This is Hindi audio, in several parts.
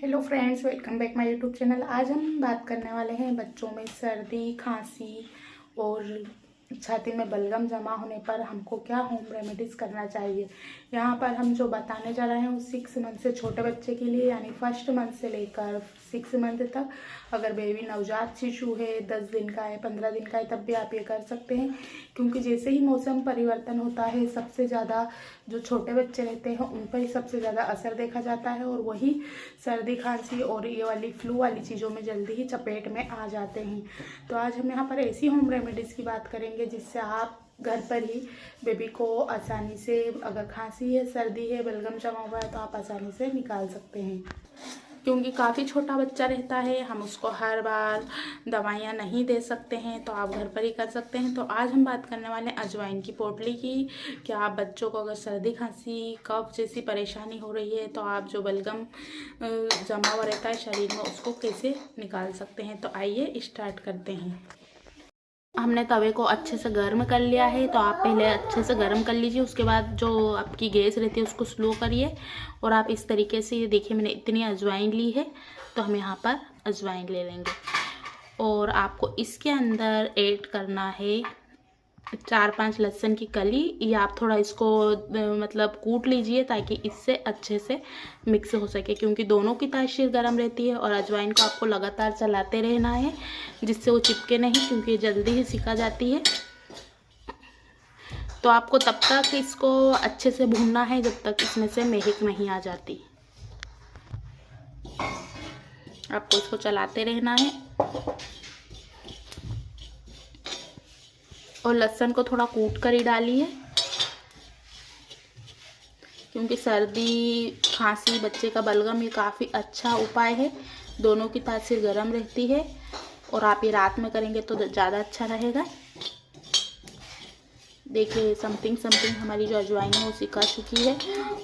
Hello friends, welcome back my YouTube channel. आज हम बात करने वाले हैं बच्चों में सर्दी, खांसी और छाती में बलगम जमा होने पर हमको क्या होम रेमेडीज़ करना चाहिए। यहाँ पर हम जो बताने जा रहे हैं वो 6 मंथ से छोटे बच्चे के लिए, यानी फर्स्ट मंथ से लेकर 6 मंथ तक। अगर बेबी नवजात शिशु है, 10 दिन का है, 15 दिन का है, तब भी आप ये कर सकते हैं। क्योंकि जैसे ही मौसम परिवर्तन होता है, सबसे ज़्यादा जो छोटे बच्चे रहते हैं उन पर ही सबसे ज़्यादा असर देखा जाता है, और वही सर्दी, खांसी और ये वाली फ्लू वाली चीज़ों में जल्दी ही चपेट में आ जाते हैं। तो आज हम यहाँ पर ऐसी होम रेमेडीज़ की बात करेंगे जिससे आप घर पर ही बेबी को आसानी से, अगर खांसी है, सर्दी है, बलगम जमा हुआ है, तो आप आसानी से निकाल सकते हैं। क्योंकि काफ़ी छोटा बच्चा रहता है, हम उसको हर बार दवाइयाँ नहीं दे सकते हैं, तो आप घर पर ही कर सकते हैं। तो आज हम बात करने वाले हैं अजवाइन की पोटली की। कि आप बच्चों को अगर सर्दी, खांसी, कफ जैसी परेशानी हो रही है, तो आप जो बलगम जमा हुआ रहता है शरीर में, उसको कैसे निकाल सकते हैं। तो आइए स्टार्ट करते हैं। हमने तवे को अच्छे से गर्म कर लिया है, तो आप पहले अच्छे से गर्म कर लीजिए। उसके बाद जो आपकी गैस रहती है उसको स्लो करिए, और आप इस तरीके से, ये देखिए मैंने इतनी अजवाइन ली है, तो हम यहाँ पर अजवाइन ले लेंगे। और आपको इसके अंदर ऐड करना है 4-5 लहसुन की कली, या आप थोड़ा इसको मतलब कूट लीजिए ताकि इससे अच्छे से मिक्स हो सके। क्योंकि दोनों की तासीर गर्म रहती है, और अजवाइन को आपको लगातार चलाते रहना है जिससे वो चिपके नहीं, क्योंकि जल्दी ही सिका जाती है। तो आपको तब तक इसको अच्छे से भूनना है जब तक इसमें से महक नहीं आ जाती। आपको इसको चलाते रहना है, और लहसुन को थोड़ा कूट कर ही डालिए। क्योंकि सर्दी, खांसी, बच्चे का बलगम, ये काफ़ी अच्छा उपाय है। दोनों की तासीर गर्म रहती है, और आप ये रात में करेंगे तो ज़्यादा अच्छा रहेगा। देखिए समथिंग हमारी जो अजवाइन है वो सिका चुकी है।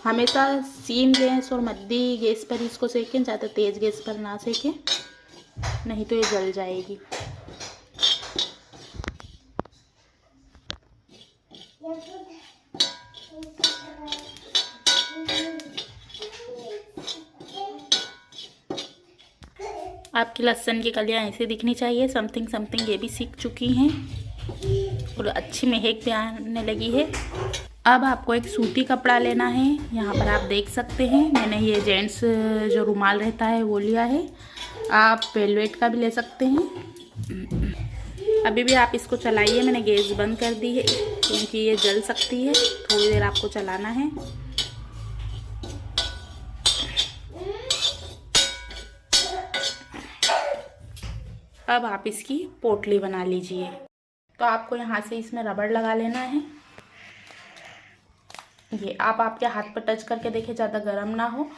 हमेशा सीम गैस और मद्दी गैस पर ही इसको सेकें, ज़्यादा तेज़ गैस पर ना सेकें, नहीं तो ये जल जाएगी। आपकी लहसुन की कलियाँ ऐसे दिखनी चाहिए। समथिंग ये भी सीख चुकी हैं और अच्छी महक भी आने लगी है। अब आपको एक सूती कपड़ा लेना है। यहाँ पर आप देख सकते हैं मैंने ये जेंट्स जो रुमाल रहता है वो लिया है। आप वेलवेट का भी ले सकते हैं। अभी भी आप इसको चलाइए, मैंने गैस बंद कर दी है क्योंकि ये जल सकती है। थोड़ी देर आपको चलाना है। अब आप इसकी पोटली बना लीजिए। तो आपको यहाँ से इसमें रबड़ लगा लेना है। ये आप आपके हाथ पर टच करके देखिए, ज़्यादा गर्म ना हो,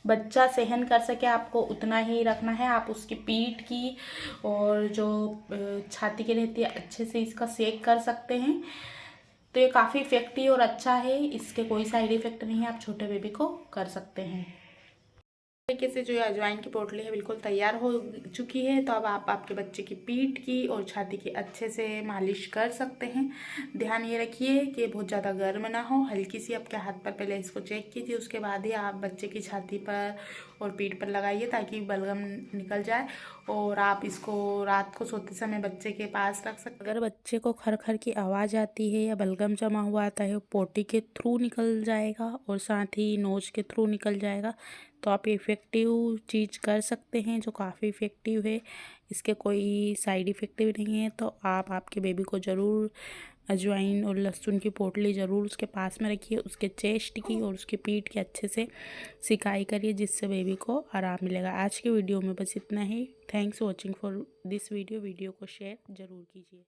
बच्चा सहन कर सके, आपको उतना ही रखना है। आप उसकी पीठ की और जो छाती की रहती है अच्छे से इसका सेक कर सकते हैं। तो ये काफ़ी इफेक्टिव और अच्छा है, इसके कोई साइड इफ़ेक्ट नहीं है। आप छोटे बेबी को कर सकते हैं। तरीके से जो अजवाइन की पोटली है बिल्कुल तैयार हो चुकी है। तो अब आप आपके बच्चे की पीठ की और छाती की अच्छे से मालिश कर सकते हैं। ध्यान ये रखिए कि बहुत ज़्यादा गर्म ना हो, हल्की सी आपके हाथ पर पहले इसको चेक कीजिए, उसके बाद ही आप बच्चे की छाती पर और पीठ पर लगाइए ताकि बलगम निकल जाए। और आप इसको रात को सोते समय बच्चे के पास रख सकते। अगर बच्चे को खर की आवाज़ आती है या बलगम जमा हुआ आता है, वो पोटी के थ्रू निकल जाएगा और साथ ही नोज के थ्रू निकल जाएगा। तो आप इफ़ेक्टिव चीज़ कर सकते हैं जो काफ़ी इफ़ेक्टिव है, इसके कोई साइड इफ़ेक्ट भी नहीं है। तो आप आपके बेबी को ज़रूर अजवाइन और लहसुन की पोटली ज़रूर उसके पास में रखिए। उसके चेस्ट की और उसकी पीठ की अच्छे से सिकाई करिए, जिससे बेबी को आराम मिलेगा। आज की वीडियो में बस इतना ही। Thanks watching for this video को शेयर ज़रूर कीजिए।